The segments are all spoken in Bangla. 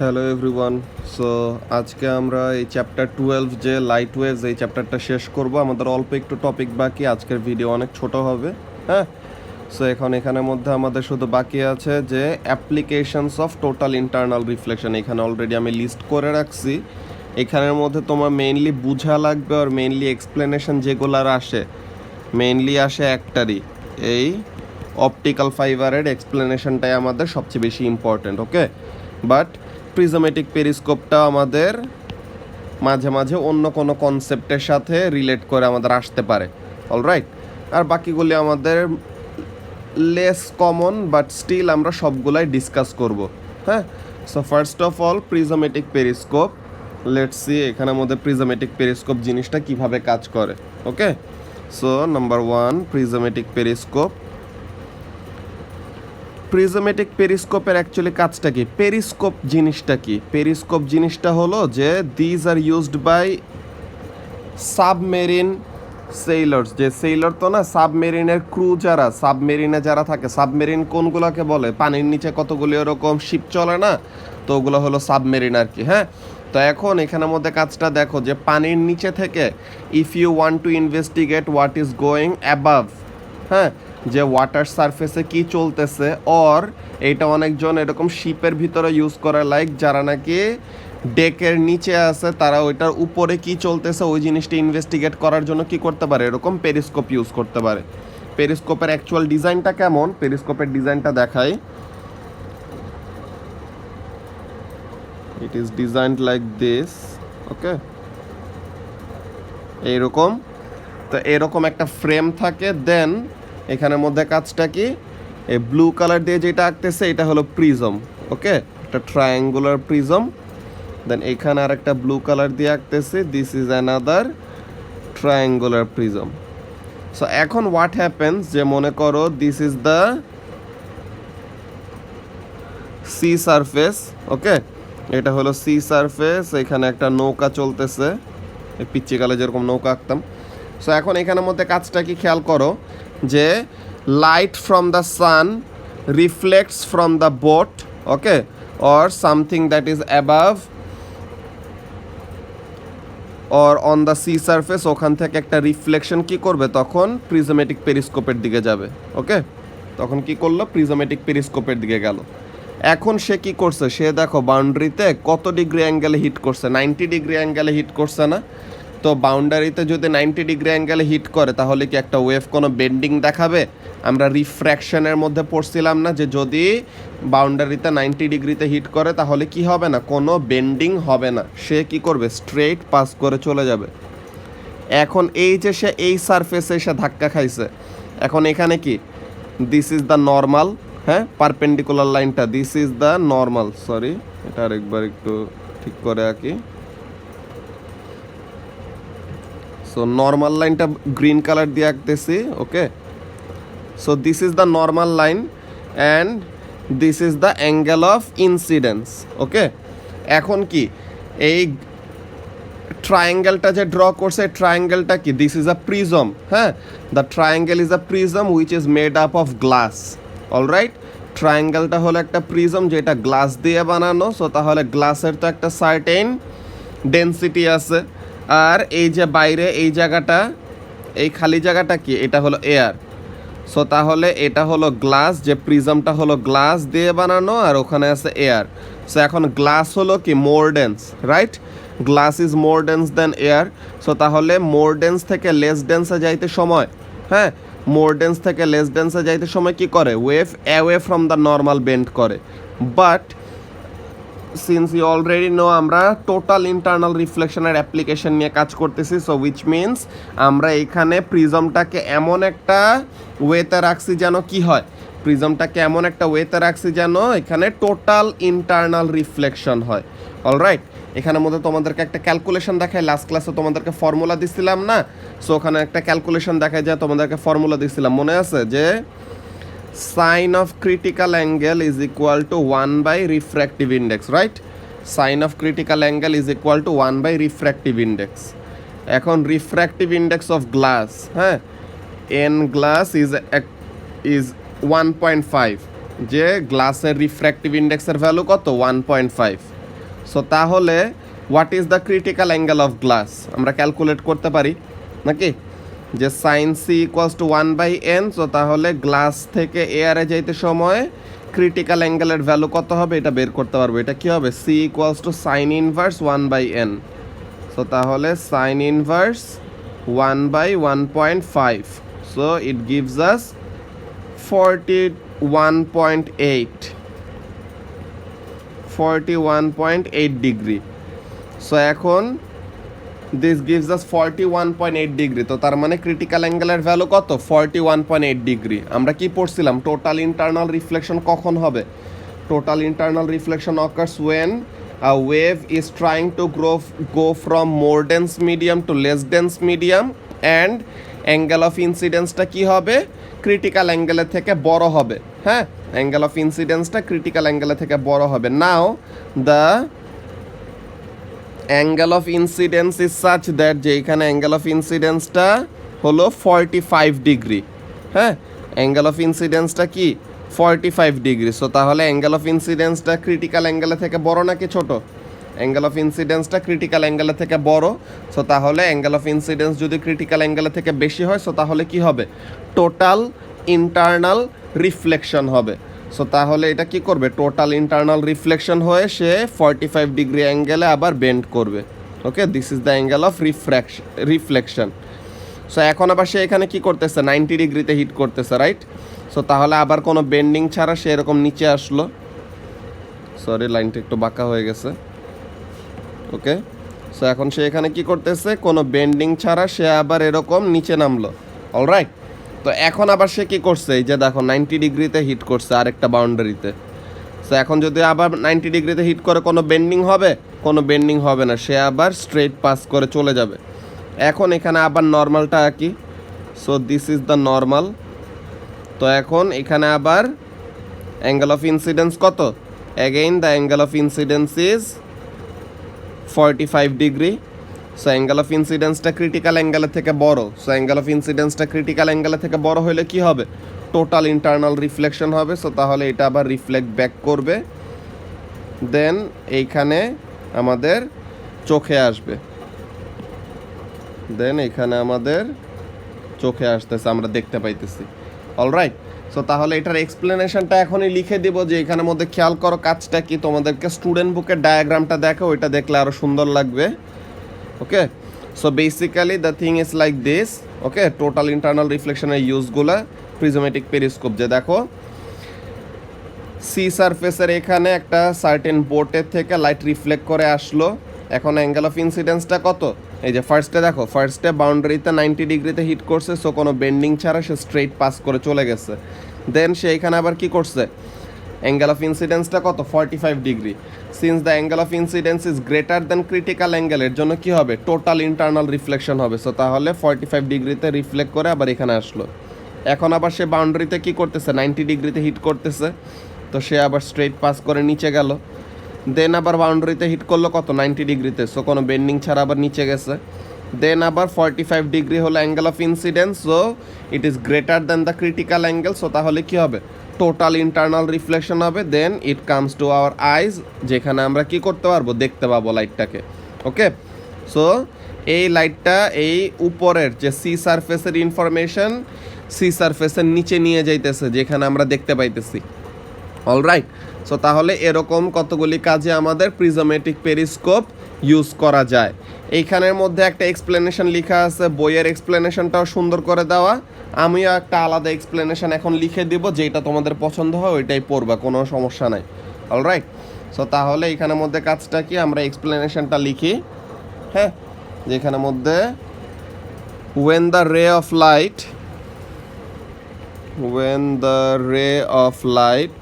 Hello everyone. সো আজকে আমরা এই চ্যাপ্টার 12 যে লাইট ওয়েভস এই চ্যাপ্টারটা শেষ করব। আমাদের অল্প একটু টপিক বাকি, আজকের ভিডিও অনেক ছোট হবে। হ্যাঁ, সো এখন এখানের মধ্যে আমাদের শুধু বাকি আছে যে applications of total internal reflection. এখানে অলরেডি আমি লিস্ট করে রাখছি। এখানের মধ্যে তোমার মেইনলি বোঝা লাগবে, আর মেইনলি এক্সপ্লেনেশন যেগুলার আসে মেইনলি আসে একটারই, এই অপটিক্যাল ফাইবারের এক্সপ্লেনেশনটাই আমাদের সবচেয়ে বেশি ইম্পর্ট্যান্ট। ওকে, বাট প্রিজমেটিক পেরিস্কোপটা আমাদের মাঝে মাঝে অন্য কোনো কনসেপ্টের সাথে রিলেট করে আমাদের আসতে পারে। অলরাইট, আর বাকিগুলি আমাদের লেস কমন, বাট স্টিল আমরা সবগুলাই ডিসকাস করব। হ্যাঁ, so first of all prismatic periscope, let's see এখানের মধ্যে প্রিজমেটিক পেরিস্কোপ জিনিসটা কিভাবে কাজ করে। Okay, so number 1, prismatic periscope. Prismatic পেরিস্কোপের অ্যাকচুয়ালি কাজটা কি? পেরিস্কোপ জিনিসটা কি? পেরিস্কোপ জিনিসটা হলো যে these are used by submarine sailors. যে সেইলর তো না, সাবমেরিনের ক্রু যারা, সাবমেরিনে যারা থাকে, সাবমেরিন কোনগুলোকে বলে? পানির নিচে কতগুলি এরকম শিপ চলে না, তো ওগুলো হলো সাবমেরিন আর কি। হ্যাঁ, তো এখন এখানের মধ্যে কাজটা দেখো যে পানির নিচে থেকে if you want to investigate what is going above, হ্যাঁ, যে ওয়াটার সারফেসে কি চলতেছে, অর এইটা অনেকজন এরকম শিপের ভিতরে ইউজ করে, লাইক যারা নাকি ডেকের নিচে আছে তারা ওইটার উপরে কি চলতেছে ওই জিনিসটা ইনভেস্টিগেট করার জন্য কি করতে পারে? এরকম পেরিস্কোপ ইউজ করতে পারে। পেরিস্কোপের অ্যাকচুয়াল ডিজাইনটা কেমন? পেরিস্কোপের ডিজাইনটা দেখাই। It is designed like this. Okay, এইরকম। তো এরকম একটা ফ্রেম থাকে। দেন এখানের মধ্যে কাজটা কি? এই ব্লু কালার দিয়ে যেটা আঁকতেছে এটা হলো প্রিজম। ওকে, একটা ট্রায়াঙ্গুলার প্রিজম। দেন এখানে আর একটা ব্লু কালার দিয়ে আঁকতেছে, this is another triangular prism. So এখন হোয়াট হ্যাপেন্স, যে মনে করো this is the sea surface. Okay, এটা হলো সি সারফেস, এখানে একটা নৌকা চলতেছে, এই পিচ্চিকালে যেরকম নৌকা আঁকতাম। সো এখন এখানের মধ্যে কাজটা কি খেয়াল করো যে light from the sun reflects from the boat, okay, or something that is above or on the sea surface, ওখান থেকে একটা রিফ্লেকশন কি করবে? তখন প্রিজমেটিক পেরিস্কোপের দিকে যাবে। ওকে, তখন কি করলো? প্রিজমেটিক পেরিস্কোপের দিকে গেল। এখন সে কি করছে? সে দেখো বাউন্ডারিতে কত ডিগ্রি অ্যাঙ্গেলে হিট করছে? 90 ডিগ্রি অ্যাঙ্গেলে হিট করছে না? তো বাউন্ডারিতে যদি 90 ডিগ্রি অ্যাঙ্গেলে হিট করে তাহলে কি একটা ওয়েভ কোনো বেন্ডিং দেখাবে? আমরা রিফ্র্যাকশনের মধ্যে পড়ছিলাম না যে যদি বাউন্ডারিতে 90 ডিগ্রিতে হিট করে তাহলে কি হবে না? কোনো বেন্ডিং হবে না, সে কি করবে? স্ট্রেইট পাস করে চলে যাবে। এখন এই যে সে এই সারফেসে এসে ধাক্কা খাইছে, এখন এখানে কি? This is the normal. হ্যাঁ, পারপেন্ডিকুলার লাইনটা this is the normal. Sorry, এটা আরেকবার একটু ঠিক করে আঁকি। সো নর্মাল লাইনটা গ্রিন কালার দিয়ে আঁকতেছি। Okay, so this is the normal line and this is the angle of incidence. Okay, এখন কি এই ট্রায়াঙ্গেলটা যে ড্র করছে, ট্রায়াঙ্গেলটা কি? This is a prism. হ্যাঁ, the triangle is a prism which is made up of glass. Alright, ট্রায়াঙ্গেলটা হলো একটা প্রিজম যেটা গ্লাস দিয়ে বানানো। সো তাহলে গ্লাসের তো একটা সার্টেন ডেনসিটি আছে, আর এই যে বাইরে এই জায়গাটা, এই খালি জায়গাটা কি? এটা হলো এয়ার। সো তাহলে এটা হলো গ্লাস, যে প্রিজমটা হলো গ্লাস দিয়ে বানানো, আর ওখানে আছে এয়ার। সো এখন গ্লাস হলো কি? More dense, right? Glass is more dense then air. So তাহলে মোর ডেন্স থেকে লেস ডেন্সে যাইতে সময়, হ্যাঁ, মোর ডেন্স থেকে লেস ডেন্সে যাইতে সময় কি করে? Wave away from the normal bend করে। But since you already know আমরা টোটাল ইন্টারনাল রিফ্লেকশনের অ্যাপ্লিকেশন নিয়ে কাজ করতেছি, সো উইচ মিনস আমরা এখানে প্রিজমটাকে এমন একটা ওয়েতে রাখছি যেন কি হয়? প্রিজমটাকে এমন একটা ওয়েতে রাখছি যেন এখানে টোটাল ইন্টারনাল রিফ্লেকশন হয়। অলরাইট, এখানের মধ্যে তোমাদেরকে একটা ক্যালকুলেশন দেখায়, লাস্ট ক্লাসে তোমাদেরকে ফর্মুলা দিছিলাম না? সো ওখানে একটা ক্যালকুলেশন দেখায় যে তোমাদেরকে ফর্মুলা দিছিলাম, মনে আছে? যে sin of critical angle is equal to 1 by refractive index, right? Sin of critical angle is equal to 1 by refractive index. এখন refractive index of glass, হ্যাঁ, n glass is 1.5, যে গ্লাসের রিফ্র্যাক্টিভ ইন্ডেক্সের ভ্যালু কত? 1.5। সো তাহলে what is the critical angle of glass আমরা ক্যালকুলেট করতে পারি নাকি, যে sine C equals to 1/n। So তাহলে গ্লাস থেকে এয়ারে যাইতে সময় ক্রিটিক্যাল অ্যাঙ্গেলের ভ্যালু কত হবে এটা বের করতে পারবো। এটা কি হবে, C equals to sine inverse 1/n। So তাহলে sine inverse 1/1.5, so it gives us 41.8 degree. So এখন দিস গিভস আস 41.8 ডিগ্রি। তো তার মানে ক্রিটিক্যাল অ্যাঙ্গেলের ভ্যালু কত, 41.8 ডিগ্রি। আমরা কি পড়ছিলাম, টোটাল ইন্টারনাল রিফ্লেকশন কখন হবে? Total internal reflection occurs when a wave is trying to go from more dense medium to less dense medium and angle of incidence-টা কি হবে, ক্রিটিক্যাল অ্যাঙ্গেলের থেকে বড় হবে। হ্যাঁ, অ্যাঙ্গেল অফ ইনসিডেন্সটা ক্রিটিক্যাল অ্যাঙ্গেলের থেকে বড় হবে। Now the angle of incidence is such that, যে এখানে অ্যাঙ্গেল অফ ইনসিডেন্সটা হলো 45 ডিগ্রি। হ্যাঁ, অ্যাঙ্গেল অফ ইনসিডেন্সটা কি 45 ডিগ্রি। সো তাহলে অ্যাঙ্গেল অফ ইনসিডেন্সটা ক্রিটিক্যাল অ্যাঙ্গেলের থেকে বড় নাকি ছোট? অ্যাঙ্গেল অফ ইনসিডেন্সটা ক্রিটিক্যাল অ্যাঙ্গেলের থেকে বড়। সো তাহলে অ্যাঙ্গেল অফ ইনসিডেন্স যদি ক্রিটিক্যাল অ্যাঙ্গেলের থেকে বেশি হয়, সো তাহলে কি হবে, টোটাল ইন্টারনাল রিফ্লেকশন হবে। সো তাহলে এটা কি করবে, টোটাল ইন্টারনাল রিফ্লেকশন হয়ে সে 45 ডিগ্রি অ্যাঙ্গেলে আবার বেন্ড করবে। Okay, this is the angle of reflection. So এখন আবার সে এখানে কি করতেছে, 90 ডিগ্রিতে হিট করতেছে, রাইট? সো তাহলে আবার কোনো বেন্ডিং ছাড়া সে এরকম নিচে আসলো। সরি, লাইনটা একটু বাঁকা হয়ে গেছে। ওকে, সো এখন সে এখানে কি করতেছে, কোনো বেন্ডিং ছাড়া সে আবার এরকম নিচে নামলো। অলরাইট, তো এখন আবার সে কি করছে, এই যে দেখো 90 ডিগ্রিতে হিট করছে আরেকটা বাউন্ডারিতে। সো এখন যদি আবার 90 ডিগ্রিতে হিট করে কোনো বেন্ডিং হবে, কোনো বেন্ডিং হবে না, সে আবার স্ট্রেট পাস করে চলে যাবে। এখন এখানে আবার নর্মালটা আঁকি। So this is the normal. তো এখন এখানে আবার অ্যাঙ্গেল অফ ইনসিডেন্স কত, again the angle of incidence is 45 degree. So angle of ইনসিডেন্সটা ক্রিটিক্যাল অ্যাঙ্গেলের থেকে বড়। সো অ্যাঙ্গেল অফ ইনসিডেন্সটা ক্রিটিক্যাল অ্যাঙ্গেলের থেকে বড় হলে কি হবে, টোটাল ইন্টারনাল রিফ্লেকশন হবে। সো তাহলে এটা আবার রিফ্লেক্ট ব্যাক করবে, দেন এইখানে আমাদের চোখে আসবে, দেন এখানে আমাদের চোখে আসতেছে, আমরা দেখতে পাইতেছি। অলরাইট, সো তাহলে এটার এক্সপ্লেনেশনটা এখনই লিখে দিব, যে এখানের মধ্যে খেয়াল করো কাজটা কি, তোমাদেরকে স্টুডেন্ট বুকের ডায়াগ্রামটা দেখো, ওইটা দেখলে আরও সুন্দর লাগবে। Okay, so basically the thing is like this. Okay, total internal রিফ্লেকশনের ইউজগুলো, প্রিজমেটিক পেরিস্কোপ, যে দেখো সি সারফেসের এখানে একটা সার্টেন বোর্ডের থেকে লাইট রিফ্লেক্ট করে আসলো। এখন অ্যাঙ্গেল অফ ইনসিডেন্সটা কত, এই যে ফার্স্টে দেখো, ফার্স্টে বাউন্ডারিতে 90 ডিগ্রিতে হিট করছে। সো কোনো বেন্ডিং ছাড়া সে স্ট্রেইট পাস করে চলে গেছে। দেন সে এখানে আবার কি করছে, অ্যাঙ্গেল অফ ইনসিডেন্সটা কত, 45 degree. Since the angle of incidence is greater than critical angle, এর জন্য কি হবে, টোটাল ইন্টারনাল রিফ্লেকশন হবে। সো তাহলে 45 ডিগ্রিতে রিফ্লেক্ট করে আবার এখানে আসলো। এখন আবার সে বাউন্ডারিতে কি করতেছে, 90 ডিগ্রিতে হিট করতেছে। তো সে আবার স্ট্রেইট পাস করে নিচে গেল। দেন আবার বাউন্ডারিতে হিট করলো কত, 90 ডিগ্রিতে। সো কোনো বেন্ডিং ছাড়া আবার নিচে গেছে। দেন আবার 45 ডিগ্রি হলো angle of incidence, so it is greater than the critical angle. So তাহলে কি হবে, টোটাল ইন্টারনাল রিফ্লেকশন হবে। Then it comes to our eyes, যেখানে আমরা কি করতে পারবো, দেখতে পাবো লাইটটাকে। ওকে, সো এই লাইটটা এই উপরের যে সি সারফেসের ইনফরমেশন সি সারফেসের নিচে নিয়ে যাইতেছে, যেখানে আমরা দেখতে পাইতেছি। অলরাইট, সো তাহলে এরকম কতগুলি কাজে আমাদের প্রিজমেটিক পেরিস্কোপ ইউজ করা যায়। এইখানের মধ্যে একটা এক্সপ্লেনেশন লেখা আছে, বইয়ের এক্সপ্লেনেশনটাও সুন্দর করে দেওয়া। আমিও একটা আলাদা এক্সপ্লেনেশন এখন লিখে দিব, যেটা তোমাদের পছন্দ হয় ওইটাই পড়বা, কোনো সমস্যা নাই। অলরাইট, সো তাহলে এখানের মধ্যে কাজটা কি, আমরা এক্সপ্লেনেশনটা লিখি। হ্যাঁ, যেখানের মধ্যে when the ray of light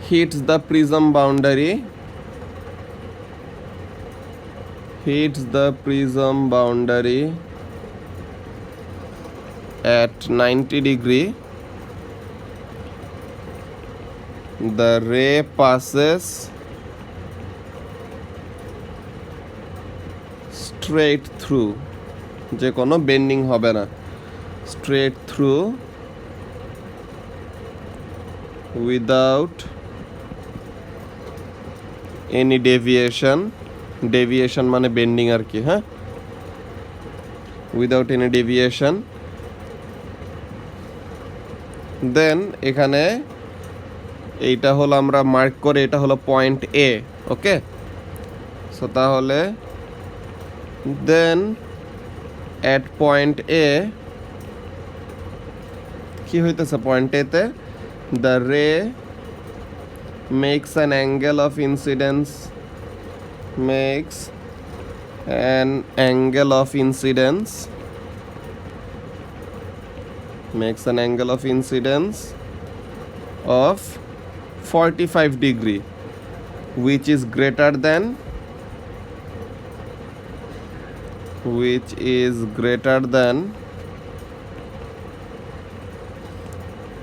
hits the prism boundary at 90 degree, the ray passes straight through, যে কোনো বেন্ডিং হবে না, straight through without any deviation মানে বেন্ডিং আর কি, হ্যাঁ, উইদাউট এনি ডেভিয়েশন। দেন এখানে এইটা হলো আমরা মার্ক করে, এটা হলো পয়েন্ট এ, ওকে। সো তাহলে দেন অ্যাট পয়েন্ট এ কি হইতেছে, পয়েন্ট এতে দ্য রে makes an angle of incidence makes an angle of incidence of 45 degree which is greater than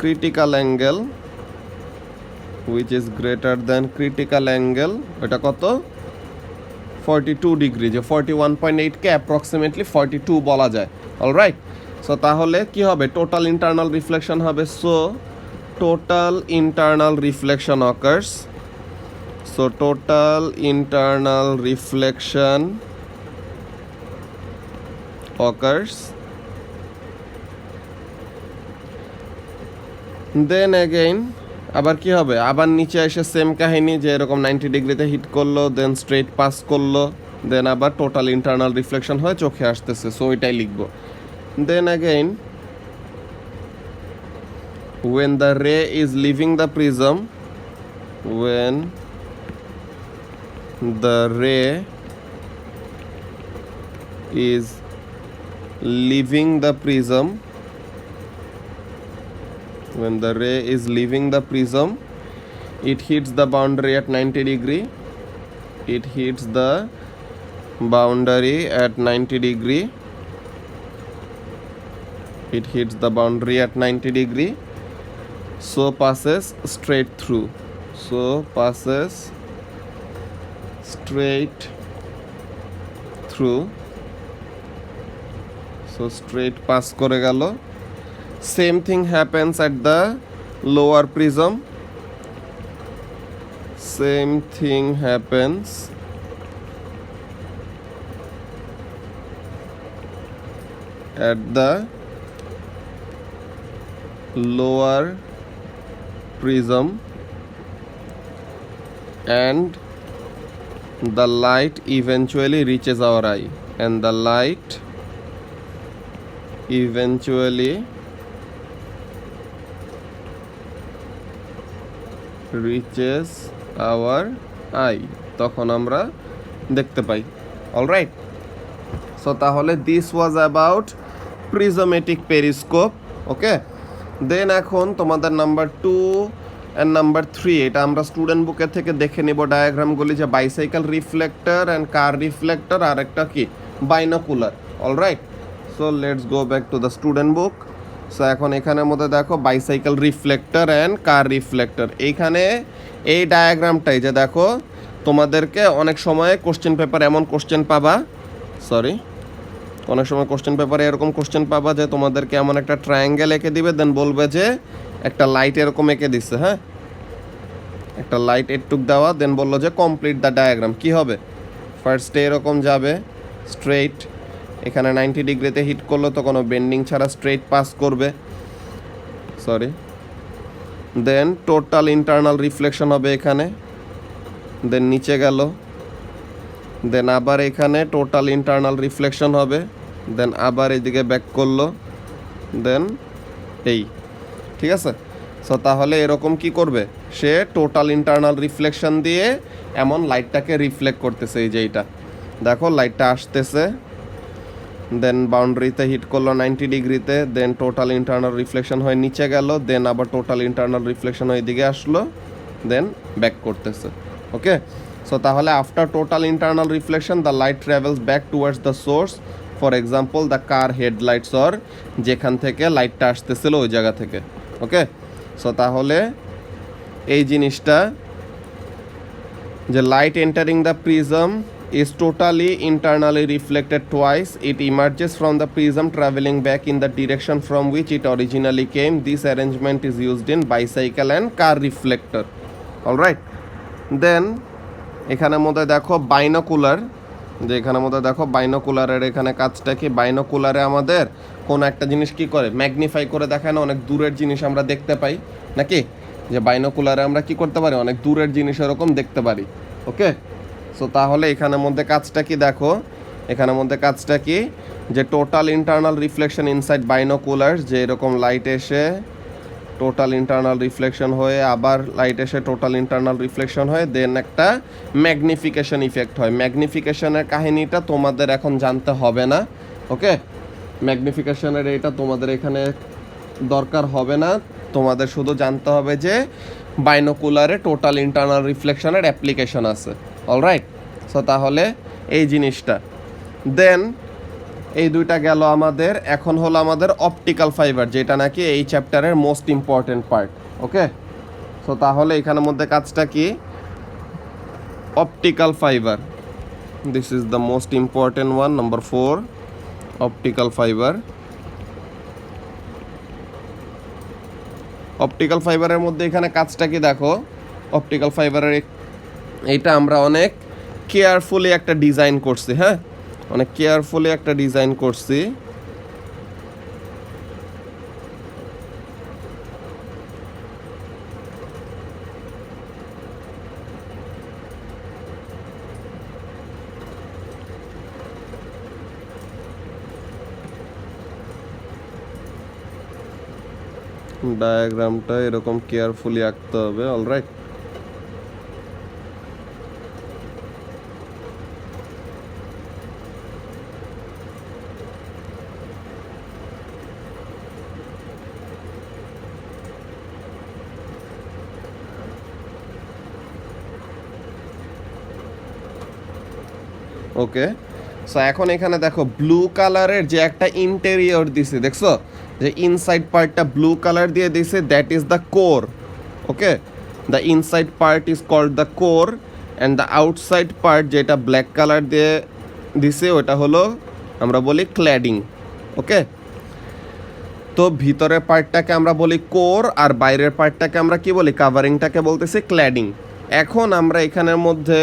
critical angle, which is greater than critical angle, এটা কত 42 ডিগ্রি, যে 41.8 কে অ্যাপ্রক্সিমেটলি 42 বলা যায়। অলরাইট, সো তাহলে কি হবে, টোটাল ইন্টারনাল রিফ্লেকশন হবে। So total internal reflection occurs, so total internal reflection occurs, then again আবার কি হবে, আবার নিচে এসে সেম কাহিনী, যে এরকম 90 ডিগ্রিতে হিট করলো, দেন স্ট্রেট পাস করলো, দেন আবার টোটাল ইন্টারনাল রিফ্লেকশন হয়ে চোখে আসতেছে। সো ওইটাই লিখবো। Then again when the ray is leaving the prism, when the ray is leaving the prism, when the ray is leaving the prism, it hits the boundary at 90 degree, it hits the boundary at 90 degree, it hits the boundary at 90 degree, so passes straight through, so passes straight through, so straight pass করে গেল। Same thing happens at the lower prism, same thing happens at the lower prism, and the light eventually reaches our eye, and the light eventually reaches our eye, তখন আমরা দেখতে পাই। অলরাইট, সো তাহলে this was about prismatic periscope, okay. Then এখন তোমাদের নাম্বার 2 অ্যান্ড নাম্বার 3, এটা আমরা স্টুডেন্ট বুকের থেকে দেখে নিব ডায়াগ্রামগুলি, যে bicycle reflector and car reflector, আর একটা কি binocular. Alright, so let's go back to the student book. So এখন এখানের মধ্যে দেখো bicycle reflector and car reflector, এইখানে এই ডায়াগ্রামটাই, যে দেখো তোমাদেরকে অনেক সময় কোশ্চেন পেপার এমন কোশ্চেন পাবা, অনেক সময় কোশ্চেন পেপারে এরকম কোশ্চেন পাবা যে তোমাদেরকে এমন একটা ট্রায়াঙ্গেল এঁকে দিবে, দেন বলবে যে একটা লাইট এরকম এঁকে দিচ্ছে, হ্যাঁ, একটা লাইট এটুক দেওয়া, দেন বললো যে কমপ্লিট দ্য ডায়াগ্রাম। কি হবে, ফার্স্টে এরকম যাবে স্ট্রেইট, এখানে 90 ডিগ্রিতে হিট করলো তো কোনো বেন্ডিং ছাড়া স্ট্রেইট পাস করবে, দেন টোটাল ইন্টারনাল রিফ্লেকশন হবে এখানে, দেন নিচে গেল, দেন আবার এখানে টোটাল ইন্টারনাল রিফ্লেকশন হবে, দেন আবার এদিকে ব্যাক করলো, দেন এই, ঠিক আছে। সো তাহলে এরকম কি করবে, সে টোটাল ইন্টারনাল রিফ্লেকশন দিয়ে এমন লাইটটাকে রিফ্লেক্ট করতেছে। এই যে এইটা দেখো, লাইটটা আসতেছে, দেন বাউন্ডারিতে হিট করলো 90 ডিগ্রিতে, দেন টোটাল ইন্টারনাল রিফ্লেকশন হয়ে নিচে গেল, দেন আবার টোটাল ইন্টারনাল রিফ্লেকশন হয়ে এদিকে আসলো, দেন ব্যাক করতেছে, ওকে। সো তাহলে after total internal reflection the light travels back towards the source, for example the car headlights, or যেখান থেকে লাইটটা আসতেছিল ওই জায়গা থেকে, ওকে। সো তাহলে এই জিনিসটা, যে light entering the prism is totally internally reflected twice. It emerges from the prism traveling back in the direction from which it originally came. This arrangement is used in bicycle and car reflector. All right. Then এখানের মধ্যে দেখো বাইনোকুলার, যে এখানের মধ্যে দেখো বাইনোকুলারের এখানে কাজটা কি, বাইনোকুলারে আমাদের কোনো একটা জিনিস কি করে ম্যাগনিফাই করে দেখায় না, অনেক দূরের জিনিস আমরা দেখতে পাই নাকি, যে বাইনোকুলারে আমরা কি করতে পারি, অনেক দূরের জিনিস এরকম দেখতে পারি। ওকে, সো তাহলে এখানের মধ্যে কাজটা কি দেখো, এখানের মধ্যে কাজটা কি, যে total internal reflection inside binocular, যে এরকম লাইট এসে টোটাল ইন্টারনাল রিফ্লেকশন হয়ে আবার লাইট এসে টোটাল ইন্টারনাল রিফ্লেকশন হয়ে দেন একটা ম্যাগনিফিকেশন ইফেক্ট হয়। ম্যাগনিফিকেশনের কাহিনীটা তোমাদের এখন জানতে হবে না। ওকে, ম্যাগনিফিকেশনের এটা তোমাদের এখানে দরকার হবে না, তোমাদের শুধু জানতে হবে যে বাইনোকুলারে টোটাল ইন্টারনাল রিফ্লেকশনের অ্যাপ্লিকেশন আছে। অলরাইট, সো তাহলে এই জিনিসটা দেন এই দুইটা গেল আমাদের। এখন হলো আমাদের অপটিক্যাল ফাইবার, যেটা নাকি এই চ্যাপ্টারের মোস্ট ইম্পর্টেন্ট পার্ট। ওকে, সো তাহলে এখানের মধ্যে কাজটা কি, optical fibre, this is the most important one, number 4, optical fibre. Optical ফাইবারের মধ্যে এখানে কাজটা কি দেখো, অপটিক্যাল ফাইবারের এইটা আমরা অনেক কেয়ারফুলি একটা ডিজাইন করছি, হ্যাঁ, অনেক কেয়ারফুলি একটা ডিজাইন করছি। ডায়াগ্রামটা এরকম কেয়ারফুলি আঁকতে হবে। অলরাইট, ওকে, সো এখন এখানে দেখো ব্লু কালারের যে একটা ইন্টেরিয়র দিছে, দেখছো যে ইনসাইড পার্টটা ব্লু কালার দিয়ে দিছে, that is the core. Okay, the inside part is called the core and the outside part যেটা ব্ল্যাক কালার দিয়ে দিছে ওটা হলো আমরা বলি ক্ল্যাডিং। ওকে, তো ভিতরের পার্টটাকে আমরা বলি কোর আর বাইরের পার্টটাকে আমরা কি বলি, কাভারিংটাকে বলতেছি ক্ল্যাডিং। এখন আমরা এখানের মধ্যে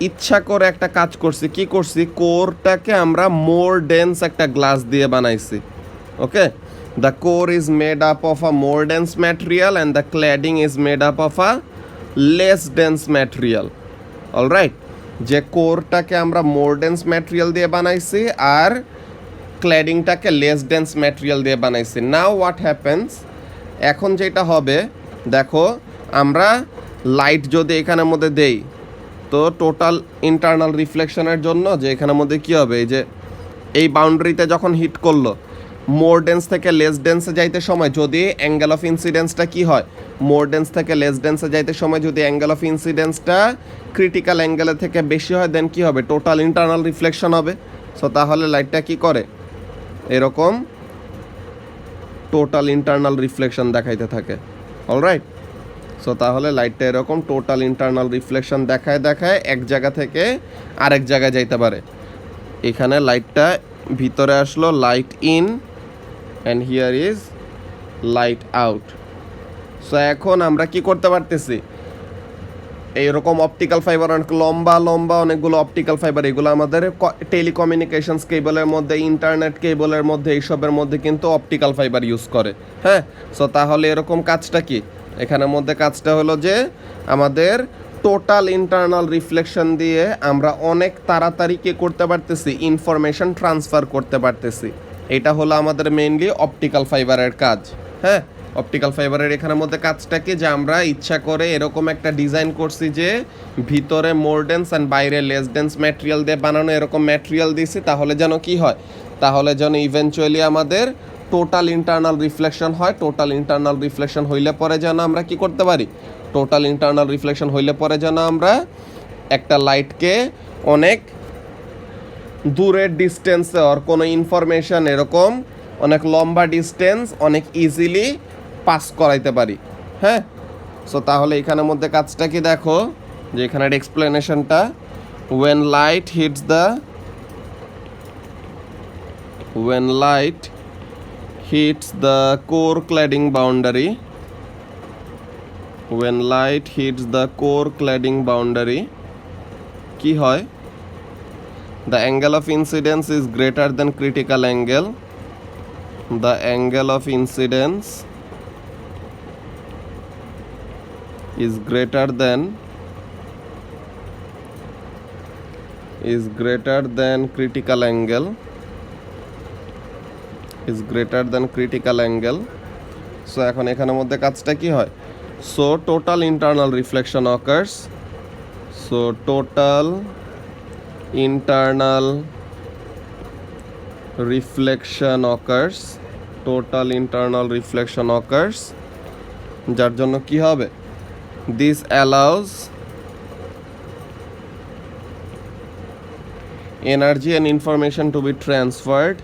ইচ্ছা করে একটা কাজ করছি, কি করছি, কোরটাকে আমরা মোর ডেন্স একটা গ্লাস দিয়ে বানাইছি। Okay, the core is made up of a more dense material and the cladding is made up of a less dense material. Alright, যে কোরটাকে আমরা মোর ডেন্স ম্যাটেরিয়াল দিয়ে বানাইছি আর ক্ল্যাডিংটাকে লেস ডেন্স ম্যাটেরিয়াল দিয়ে বানাইছি। নাও হোয়াট হ্যাপেন্স, এখন যেটা হবে দেখো, আমরা লাইট যদি এখানের মধ্যে দেই তো টোটাল ইন্টারনাল রিফ্লেকশনের জন্য যে এখানের মধ্যে কী হবে, এই যে এই বাউন্ডারিতে যখন হিট করলো মোর ডেন্স থেকে লেস ডেন্সে যাইতে সময় যদি অ্যাঙ্গেল অফ ইনসিডেন্সটা কি হয়, মোর ডেন্স থেকে লেস ডেন্সে যাইতে সময় যদি অ্যাঙ্গেল অফ ইনসিডেন্সটা ক্রিটিক্যাল অ্যাঙ্গেলের থেকে বেশি হয় দেন কি হবে, টোটাল ইন্টারনাল রিফ্লেকশন হবে। সো তাহলে লাইটটা কি করে, এরকম টোটাল ইন্টারনাল রিফ্লেকশন দেখাইতে থাকে। অলরাইট, সো তাহলে লাইটটা এরকম টোটাল ইন্টারনাল রিফ্লেকশন দেখায় দেখায় এক জায়গা থেকে আরেক জায়গায় যাইতে পারে। এখানে লাইটটা ভিতরে আসলো, light in and here is light out. So এখন আমরা কি করতে পারতেছি, এইরকম অপটিক্যাল ফাইবার অনেক লম্বা লম্বা অনেকগুলো অপটিক্যাল ফাইবার, এগুলো আমাদের টেলিকমিউনিকেশনস কেবলের মধ্যে, ইন্টারনেট কেবলের মধ্যে, এইসবের মধ্যে কিন্তু অপটিক্যাল ফাইবার ইউজ করে। হ্যাঁ, সো তাহলে এরকম কাজটা কি, এখানের মধ্যে কাজটা হলো যে আমাদের টোটাল ইন্টারনাল রিফ্লেকশন দিয়ে আমরা অনেক তাড়াতাড়ি কি করতে পারতেছি, ইনফরমেশন ট্রান্সফার করতে পারতেছি। এটা হলো আমাদের মেইনলি অপটিক্যাল ফাইবারের কাজ। হ্যাঁ, অপটিক্যাল ফাইবারের এখানের মধ্যে কাজটা কি, যে আমরা ইচ্ছা করে এরকম একটা ডিজাইন করছি যে ভিতরে মোর ডেন্স অ্যান্ড বাইরে লেস ডেন্স ম্যাটেরিয়াল দিয়ে বানানো এরকম ম্যাটেরিয়াল দিয়েছি, তাহলে যেন কি হয়, তাহলে যেন ইভেনচুয়ালি আমাদের টোটাল ইন্টারনাল রিফ্লেকশন হয়। টোটাল ইন্টারনাল রিফ্লেকশন হইলে পরে যেন আমরা কি করতে পারি, টোটাল ইন্টারনাল রিফ্লেকশন হইলে পরে যেন আমরা একটা লাইটকে অনেক দূরের ডিস্টেন্সে আর কোনো ইনফরমেশন এরকম অনেক লম্বা ডিস্টেন্স অনেক ইজিলি পাস করাইতে পারি। হ্যাঁ, সো তাহলে এখানের মধ্যে কাজটা কি দেখো, যে এখানের এক্সপ্লেনেশনটা, when light hits the core cladding boundary, when light hits the core cladding boundary, কি হয়, the angle of incidence is greater than critical angle. The angle of incidence is greater than critical angle, is greater than critical angle. So এখন এখানের মধ্যে কাজটা কি হয়, so total internal reflection occurs, so total internal reflection occurs, যার জন্য কি হবে, this allows energy and information to be transferred,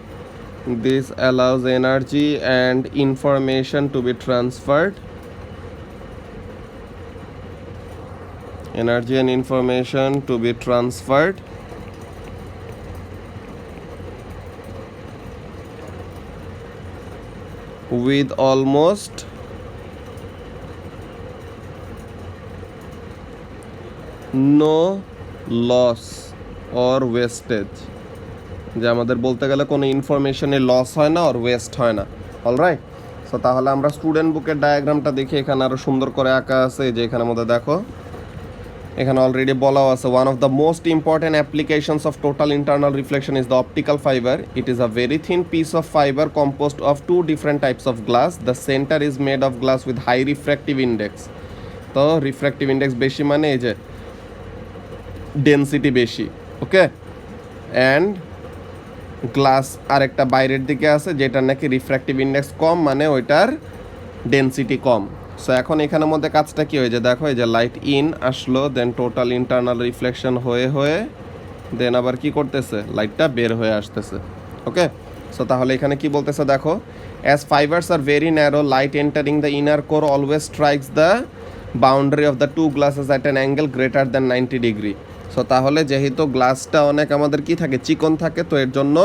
this allows energy and information to be transferred, energy and information to be transferred with almost no loss or wastage, যে আমাদের বলতে গেলে কোনো ইনফরমেশনে লস হয় না আর ওয়েস্ট হয় না। অলরাইট, সো তাহলে আমরা স্টুডেন্ট বুকের ডায়াগ্রামটা দেখি, এখানে আরও সুন্দর করে আঁকা আছে, যে এখানের মধ্যে দেখো এখানে অলরেডি বলাও আছে, one of the most important applications of total internal reflection is the optical fibre. It is a very thin piece of fibre composed of two different types of glass. The centre is made of glass with high refractive index. তো রিফ্র্যাক্টিভ ইন্ডেক্স বেশি মানে এই যে ডেনসিটি বেশি, ওকে। অ্যান্ড গ্লাস আরেকটা বাইরের দিকে আছে যেটার নাকি রিফ্র্যাক্টিভ ইন্ডেক্স কম, মানে ওইটার ডেনসিটি কম। সো এখন এখানের মধ্যে কাজটা কী হয়েছে দেখো, এই যে লাইট ইন আসলো, দেন টোটাল ইন্টারনাল রিফ্লেকশন হয়ে দেন আবার কি করতেছে, লাইটটা বের হয়ে আসতেছে, ওকে। সো তাহলে এখানে কি বলতেছে দেখো, as fibres are very narrow, light entering the inner core always strikes the boundary of the two glasses at an angle greater than 90 degree. So তাহলে যেহেতু গ্লাসটা অনেক আমাদের কি থাকে, চিকন থাকে, তো এর জন্য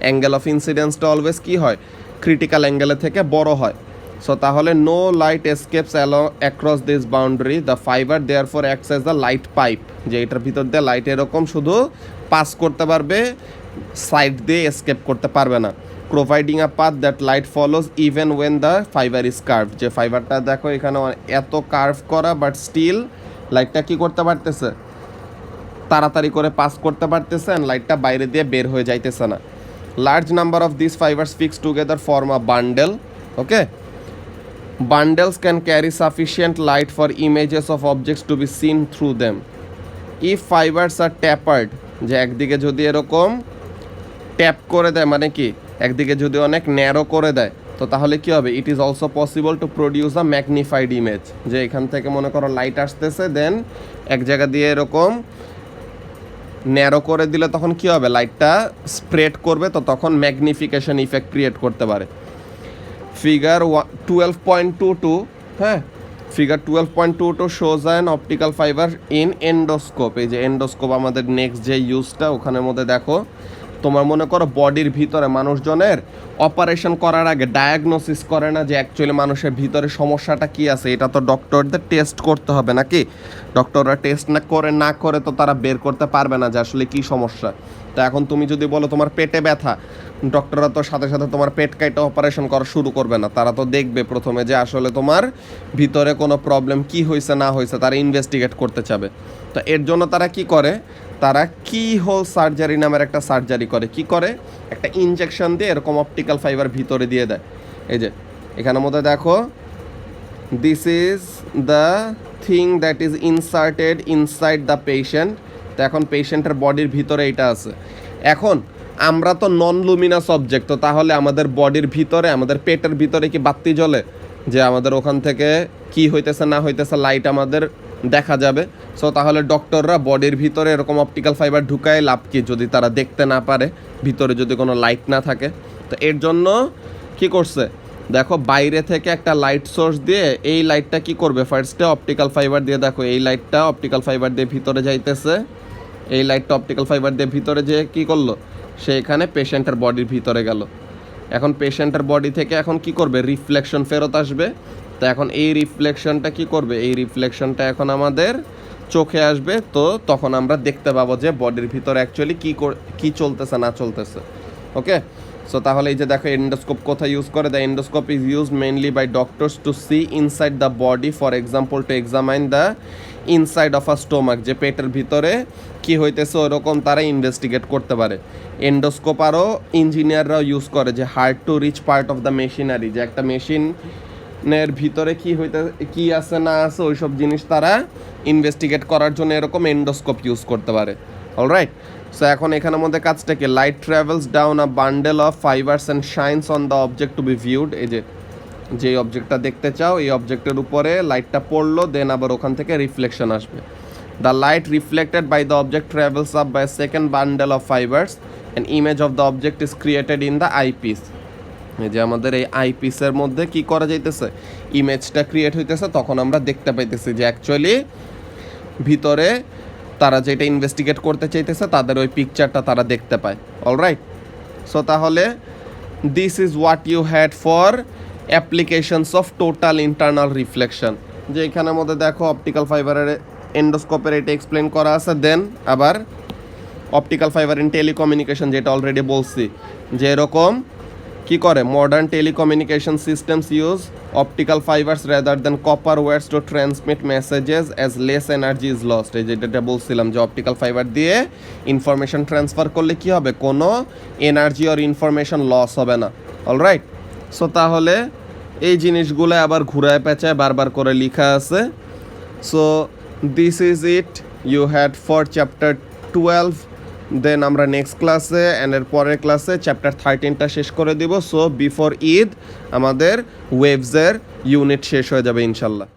অ্যাঙ্গেল অফ ইনসিডেন্সটা অলওয়েজ কি হয়, ক্রিটিক্যাল অ্যাঙ্গেলের থেকে বড় হয়। সো তাহলে no light escapes across this boundary, the fibre therefore acts as the light pipe, যে এটার ভিতর দিয়ে লাইট এরকম শুধু পাস করতে পারবে, সাইড দিয়ে এসকেপ করতে পারবে না। Providing a path that light follows even when the fibre is curve, যে ফাইবারটা দেখো এখানে এত কার্ভ করা, বাট স্টিল লাইটটা কি করতে পারতেছে, তাড়াতাড়ি করে পাস করতে পারতেছে, অ্যান্ড লাইটটা বাইরে দিয়ে বের হয়ে যাইতেছে না। Large number of this fibres fix together form a bundle, okay. Bundles can carry sufficient light for images of objects to be seen through them. If fibers are tapered, যে একদিকে যদি এরকম ট্যাপ করে দেয়, মানে কি একদিকে যদি অনেক ন্যারো করে দেয়, তো তাহলে কি হবে, it is also possible to produce a magnified image, যে এখান থেকে মনে করো লাইট আসতেছে, দেন এক জায়গা দিয়ে এরকম ন্যারো করে দিলে তখন কি হবে, লাইটটা স্প্রেড করবে, তো তখন ম্যাগনিফিকেশন ইফেক্ট ক্রিয়েট করতে পারে। ফিগার 12.22, হ্যাঁ, figure 12.22 shows an optical fibre in endoscope. এই যে এন্ডোস্কোপ আমাদের নেক্সট যে ইউজটা, ওখানের মধ্যে দেখো তোমার মনে করো বডির ভিতরে মানুষজনের অপারেশন করার আগে ডায়াগনোসিস করে না যে অ্যাকচুয়ালি মানুষের ভিতরে সমস্যাটা কি আছে, এটা তো ডক্টরদের টেস্ট করতে হবে নাকি, ডক্টররা টেস্ট না করে তো তারা বের করতে পারবে না যে আসলে কি সমস্যা। তো এখন তুমি যদি বলো তোমার পেটে ব্যথা, ডক্টররা তো সাথে সাথে তোমার পেট কাইটা অপারেশন করা শুরু করবে না, তারা তো দেখবে প্রথমে যে আসলে তোমার ভিতরে কোনো প্রবলেম কি হয়েছে না হয়েছে, তারা ইনভেস্টিগেট করতে চাবে। তো এর জন্য তারা কি করে, তারা কি হোল সার্জারি নামের একটা সার্জারি করে, কি করে, একটা ইনজেকশন দিয়ে এরকম অপটিক্যাল ফাইবার ভিতরে দিয়ে দেয়। এই যে এখানের মধ্যে দেখো, this is the thing that is inserted inside the patient. তো এখন পেশেন্টের বডির ভিতরে এটা আছে। এখন আমরা তো নন লুমিনাস অবজেক্ট, তো তাহলে আমাদের বডির ভিতরে, আমাদের পেটের ভিতরে কি বাতি জ্বলে, যে আমাদের ওখান থেকে কি হইতেছে না হইতেছে লাইট আমাদের দেখা যাবে। সো তাহলে ডক্টররা বডির ভিতরে এরকম অপটিক্যাল ফাইবার ঢুকায় লাভ কি, যদি তারা দেখতে না পারে, ভিতরে যদি কোনো লাইট না থাকে। তো এর জন্য কি করছে দেখো, বাইরে থেকে একটা লাইট সোর্স দিয়ে এই লাইটটা কি করবে, ফার্স্টে অপটিক্যাল ফাইবার দিয়ে, দেখো এই লাইটটা অপটিক্যাল ফাইবার দিয়ে ভিতরে যাইতেছে, এই লাইটটা অপটিক্যাল ফাইবার দিয়ে ভিতরে যেয়ে কী করলো, সে এখানে পেশেন্টের বডির ভিতরে গেল। এখন পেশেন্টের বডি থেকে এখন কি করবে, রিফ্লেকশন ফেরত আসবে। তো এখন এই রিফ্লেকশনটা কি করবে, এই রিফ্লেকশনটা এখন আমাদের চোখে আসবে, তো তখন আমরা দেখতে পাবো যে বডির ভিতরে অ্যাকচুয়ালি কী চলতেছে না চলতেছে। ওকে, সো তাহলে এই যে দেখো এন্ডোস্কোপ কোথায় ইউজ করে, the endoscope is use mainly by doctors to see inside the body, for example to examine the inside of a stomach, যে পেটের ভিতরে কি হইতেছে ওরকম তারা ইনভেস্টিগেট করতে পারে। এন্ডোস্কোপ আরও ইঞ্জিনিয়াররাও ইউজ করে, যে hard to reach part of the machinery, যে একটা মেশিনের ভিতরে কি আছে না আছে ওইসব জিনিস তারা ইনভেস্টিগেট করার জন্য এরকম এন্ডোস্কোপ ইউজ করতে পারে। অলরাইট, সো এখন এখানের মধ্যে কাজটা কি, light travels down a bundle of fibres and shines on the object to be viewed. এই যে অবজেক্টটা দেখতে চাও এই অবজেক্টের উপরে লাইটটা পড়লো, দেন আবার ওখান থেকে রিফ্লেকশন আসবে। The light reflected by the object travels up by second bundle of fibres and image of the object is created in the eyepiece. এই যে আমাদের এই আইপিসের মধ্যে কি করা যাইতেছে, ইমেজটা ক্রিয়েট হইতেছে, তখন আমরা দেখতে পাইতেছি যে অ্যাকচুয়ালি ভিতরে তারা যেটা ইনভেস্টিগেট করতে চাইতেছে তাদের ওই পিকচারটা তারা দেখতে পায়। অলরাইট, সো তাহলে this is what you had for applications of total internal reflection. যে এখানের মধ্যে দেখো অপটিক্যাল ফাইবারের এন্ডোস্কোপের এটা এক্সপ্লেন করা আছে, দেন আবার অপটিক্যাল ফাইবার ইন টেলিকমিউনিকেশন, যেটা অলরেডি বলছি যে এরকম কি করে, modern telecommunication systems use optical fibres rather than copper wires to transmit messages as less energy is lost. এই যেটা বলছিলাম যে অপটিক্যাল ফাইবার দিয়ে ইনফরমেশন ট্রান্সফার করলে কি হবে, কোনো এনার্জি আর ইনফরমেশন লস হবে না। অলরাইট, সো তাহলে এই জিনিসগুলো আবার ঘুরায় পেঁচায় বারবার করে লেখা আছে। So this is it you had for chapter 12। দেন আমরা নেক্সট ক্লাসে এর পরের ক্লাসে চ্যাপ্টার 13টা শেষ করে দিব। সো বিফোর ঈদ আমাদের ওয়েভসের ইউনিট শেষ হয়ে যাবে ইনশাল্লাহ।